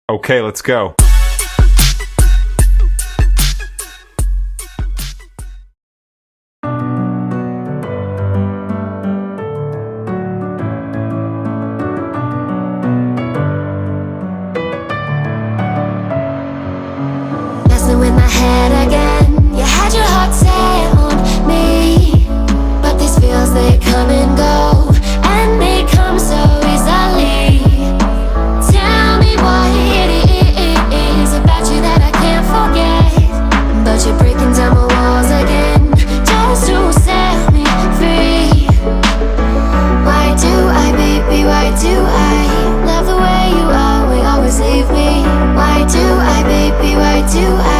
Okay, let's go. Messing with my head again. You had your heart set on me, but these feels, they come and go, and they come so easily. Tell me what it is about you that I can't forget, but you're breaking down my walls again, just to set me free. Why do I, baby, why do I love the way you are, will always leave me? Why do I, baby, why do I